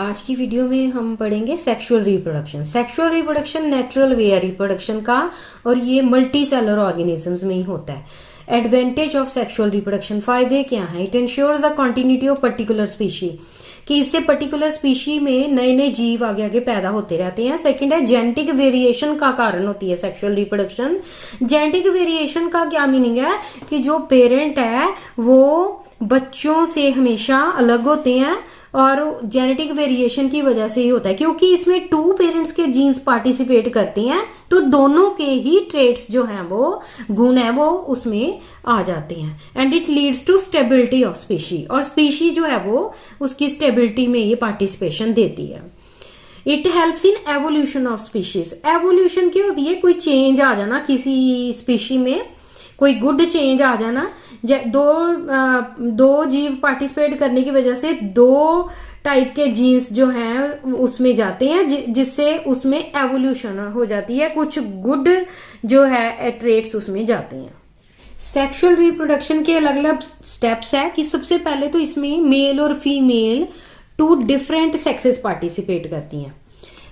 आज की वीडियो में हम पढ़ेंगे sexual reproduction. Sexual reproduction natural way है रिप्रोडक्शन का और ये मल्टी सेलर ऑर्गेनिजम्स में ही होता है। एडवांटेज ऑफ सेक्सुअल रिप्रोडक्शन, फायदे क्या हैं? It ensures the continuity of particular species, कि इससे पर्टिकुलर स्पीशी में नए नए जीव आगे आगे पैदा होते रहते हैं। सेकंड है जेनेटिक वेरिएशन का कारण होती है सेक्सुअल रिप्रोडक्शन। जेनेटिक वेरिएशन का क्या मीनिंग है कि जो पेरेंट है वो बच्चों से हमेशा अलग होते हैं और जेनेटिक वेरिएशन की वजह से ही होता है, क्योंकि इसमें टू पेरेंट्स के जीन्स पार्टिसिपेट करते हैं तो दोनों के ही ट्रेट्स जो हैं वो गुण है वो उसमें आ जाते हैं। And it leads to stability of species, और स्पीशी जो है वो उसकी स्टेबिलिटी में ये पार्टिसिपेशन देती है। It helps in evolution of species. Evolution क्या होती है? कोई चेंज आ जाना किसी स्पीशी में, कोई गुड चेंज आ जाना। दो जीव पार्टिसिपेट करने की वजह से दो टाइप के जीन्स जो हैं उसमें जाते हैं, जिससे उसमें एवोल्यूशन हो जाती है, कुछ गुड जो है ट्रेट्स उसमें जाते हैं। सेक्सुअल रिप्रोडक्शन के अलग अलग स्टेप्स है कि सबसे पहले तो इसमें मेल और female two different sexes participate करती हैं।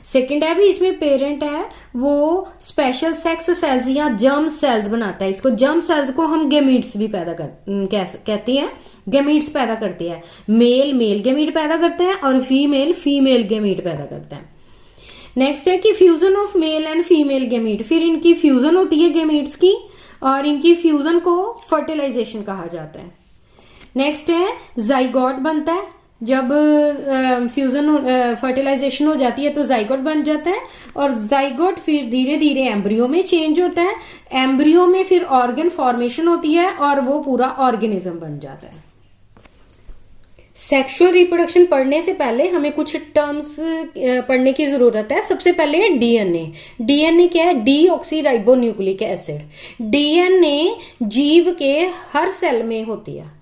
सेकेंड है भी इसमें पेरेंट है वो स्पेशल सेक्स सेल्स या जर्म सेल्स बनाता है। इसको जर्म सेल्स को हम गेमीट्स भी कहते हैं। गेमीट्स पैदा करते हैं, मेल मेल गेमीट पैदा करते हैं और फीमेल फीमेल गेमीट पैदा करता है। नेक्स्ट है कि fusion of male and female gamete, फिर इनकी फ्यूजन होती है गेमीट्स की और इनकी फ्यूजन को फर्टिलाइजेशन कहा जाता है। नेक्स्ट है जाइगोट बनता है, जब फ्यूजन फर्टिलाइजेशन हो जाती है तो जाइगोट बन जाता है और जाइगोट फिर धीरे धीरे एम्ब्रियो में चेंज होता है। एम्ब्रियो में फिर ऑर्गन फॉर्मेशन होती है और वो पूरा ऑर्गेनिज्म बन जाता है। सेक्सुअल रिप्रोडक्शन पढ़ने से पहले हमें कुछ टर्म्स पढ़ने की जरूरत है। सबसे पहले डीएनए। डीएनए क्या है? Deoxyribonucleic acid. डीएनए जीव के हर सेल में होती है।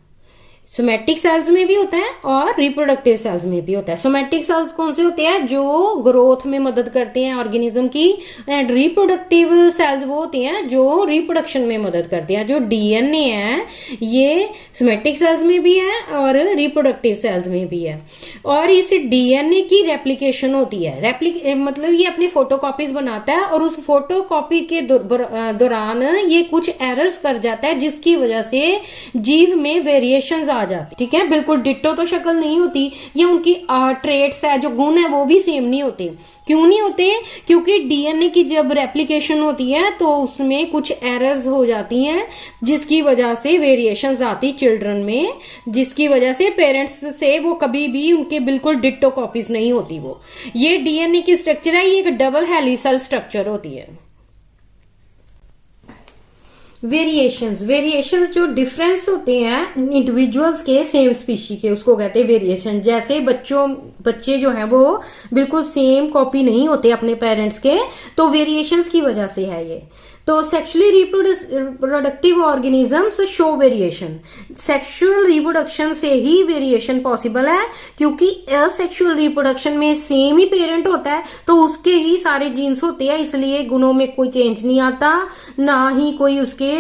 सोमैटिक सेल्स में भी होता है और रिप्रोडक्टिव सेल्स में भी होता है। सोमैटिक सेल्स कौन से होते हैं? जो ग्रोथ में मदद करते हैं ऑर्गेनिज्म की, एंड रिप्रोडक्टिव सेल्स वो होते हैं जो रिप्रोडक्शन में मदद करते हैं। जो डीएनए है ये सोमैटिक सेल्स में भी है और रिप्रोडक्टिव सेल्स में भी है। और इस डीएनए की रेप्लिकेशन होती है। मतलब ये अपनी फोटोकॉपीज बनाता है और उस फोटोकॉपी के दौरान ये कुछ एरर्स कर जाता है जिसकी वजह से जीव में वेरिएशंस आ जाती। ठीक है, बिल्कुल डिट्टो तो शक्ल नहीं होती, ये उनकी ट्रेट्स है, जो गुण है वो भी सेम नहीं होते। क्यों नहीं होते? क्योंकि डीएनए की जब रेप्लिकेशन होती है तो उसमें कुछ एरर्स हो जाती हैं जिसकी वजह से वेरिएशंस आती चिल्ड्रन में, जिसकी वजह से पेरेंट्स से वो कभी भी उनके बिल्कुल डिट्टो कॉपीज नहीं होती। वो ये डीएनए की स्ट्रक्चर है, ये एक डबल हेलिसल स्ट्रक्चर होती है। वेरिएशंस जो डिफरेंस होते हैं इंडिविजुअल्स के सेम स्पीशी के, उसको कहते हैं वेरिएशन। जैसे बच्चे जो हैं वो बिल्कुल सेम कॉपी नहीं होते अपने पेरेंट्स के, तो वेरिएशंस की वजह से है ये। तो sexually reproductive organisms show variation. Sexual reproduction से ही वेरिएशन पॉसिबल है, क्योंकि असेक्सुअल रिप्रोडक्शन में सेम ही पेरेंट होता है तो उसके ही सारे जीन्स होते हैं, इसलिए गुणों में कोई चेंज नहीं आता, ना ही कोई उसके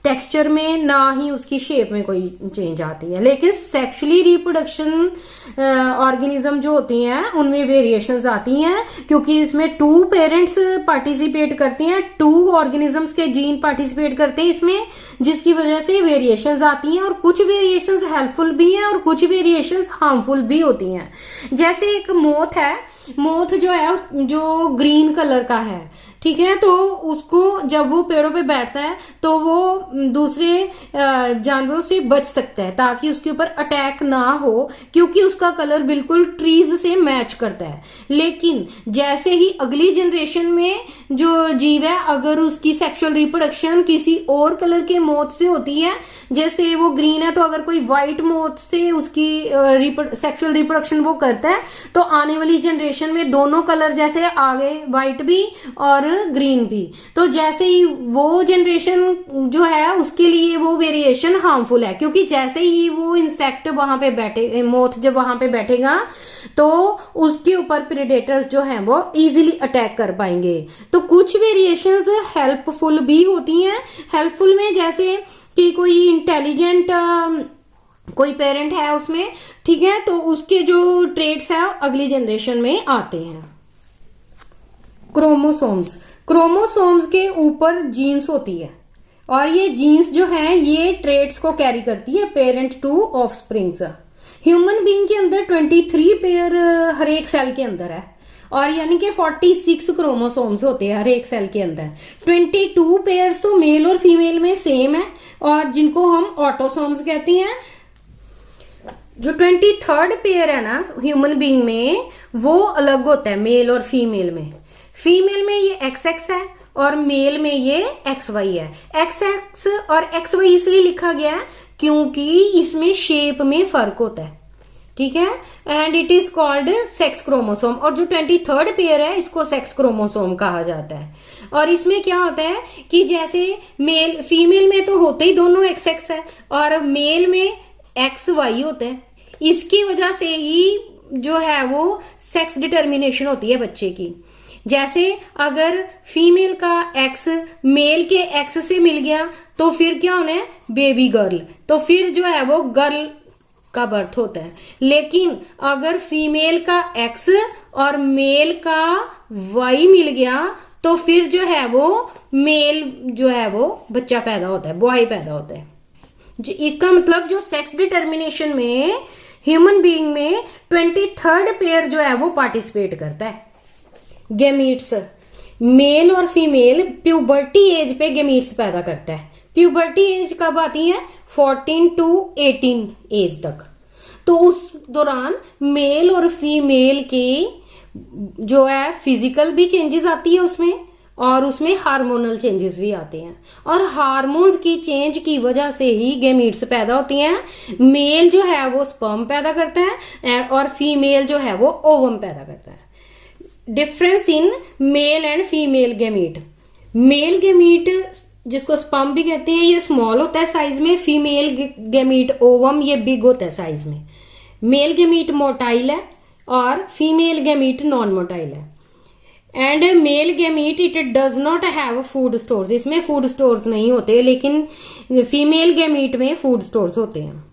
टेक्सचर में, ना ही उसकी शेप में कोई चेंज आती है। लेकिन सेक्सुअली रिप्रोडक्शन ऑर्गेनिज्म जो होती हैं उनमें वेरिएशंस आती हैं, क्योंकि इसमें टू पेरेंट्स पार्टिसिपेट करते हैं, टू ऑर्गेनिजम्स के जीन पार्टिसिपेट करते हैं इसमें, जिसकी वजह से वेरिएशंस आती हैं। और कुछ वेरिएशंस हेल्पफुल भी हैं और कुछ वेरिएशंस हार्मफुल भी होती हैं। जैसे एक मोथ है, मोथ जो है जो ग्रीन कलर का है, ठीक है, तो उसको जब वो पेड़ों पे बैठता है तो वो दूसरे जानवरों से बच सकता है ताकि उसके ऊपर अटैक ना हो, क्योंकि उसका कलर बिल्कुल ट्रीज से मैच करता है। लेकिन जैसे ही अगली जनरेशन में जो जीव है, अगर उसकी सेक्सुअल रिप्रोडक्शन किसी और कलर के मोथ से होती है, जैसे वो ग्रीन है तो अगर कोई व्हाइट मोथ से उसकी सेक्सुअल रिप्रोडक्शन वो करता है, तो आने वाली जनरेशन में दोनों कलर जैसे आ गए, व्हाइट भी और ग्रीन भी, तो जैसे ही वो जनरेशन जो है उसके लिए वो वेरिएशन हार्मफुल है, क्योंकि जैसे ही वो इंसेक्ट वहां पे बैठे, मोथ जब वहां पे बैठेगा तो उसके ऊपर प्रेडेटर्स जो हैं वो इजीली अटैक कर पाएंगे। तो कुछ वेरिएशंस हेल्पफुल भी होती हैं। हेल्पफुल में जैसे कि कोई इंटेलिजेंट कोई पेरेंट है उसमें, ठीक है, तो उसके जो ट्रेड्स है अगली जनरेशन में आते हैं। क्रोमोसोम्स, क्रोमोसोम्स के ऊपर जीन्स होती है और ये जीन्स जो है ये ट्रेड्स को कैरी करती है parent to offsprings. Human being के अंदर 23 पेयर हर एक सेल के अंदर है और यानी कि 46 क्रोमोसोम्स होते हैं हर एक सेल के अंदर। 22 पेयर्स तो मेल और फीमेल में सेम है और जिनको हम ऑटोसोम्स कहते हैं। जो 23rd पेयर है ना ह्यूमन बीइंग में वो अलग होता है मेल और फीमेल में। फीमेल में ये XX है और मेल में ये XY है। XX और XY इसलिए लिखा गया है क्योंकि इसमें शेप में फर्क होता है, ठीक है, and it is called sex chromosome. और जो 23rd पेयर है इसको सेक्स क्रोमोसोम कहा जाता है। और इसमें क्या होता है कि जैसे मेल फीमेल में तो होते ही दोनों XX है और मेल में XY होता है, इसकी वजह से ही जो है वो सेक्स डिटर्मिनेशन होती है बच्चे की। जैसे अगर फीमेल का X मेल के X से मिल गया तो फिर क्या होना है बेबी गर्ल, तो फिर जो है वो गर्ल का बर्थ होता है। लेकिन अगर फीमेल का X और मेल का Y मिल गया तो फिर जो है वो मेल जो है वो बच्चा पैदा होता है, बॉय पैदा होता है। इसका मतलब जो सेक्स डिटर्मिनेशन में ह्यूमन बीइंग में 23rd पेयर जो है वो पार्टिसिपेट करता है। गेमीट्स, मेल और फीमेल प्यूबर्टी एज पे गेमीट्स पैदा करता है। प्यूबर्टी एज कब आती है 14 to 18 एज तक। तो उस दौरान मेल और फीमेल के जो है फिजिकल भी चेंजेस आती है उसमें और उसमें हार्मोनल चेंजेस भी आते हैं और हार्मोन्स की चेंज की वजह से ही गेमीट्स पैदा होती हैं। मेल जो है वो स्पर्म पैदा करता है और फीमेल जो है वो ओवम पैदा करता है। Difference in male and female gamete, male gamete जिसको स्पर्म भी कहते हैं ये स्मॉल होता है साइज में, फीमेल गेमीट ओवम ये बिग होता है साइज में। मेल गेमीट मोटाइल है और फीमेल गेमीट नॉन मोटाइल है। And male gamete it does not have food stores, इसमें फूड स्टोर्स नहीं होते, लेकिन फीमेल गेमीट में फूड स्टोर्स होते हैं।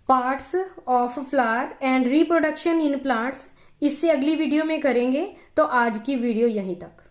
Parts of flower and reproduction in plants इससे अगली वीडियो में करेंगे। तो आज की वीडियो यहीं तक।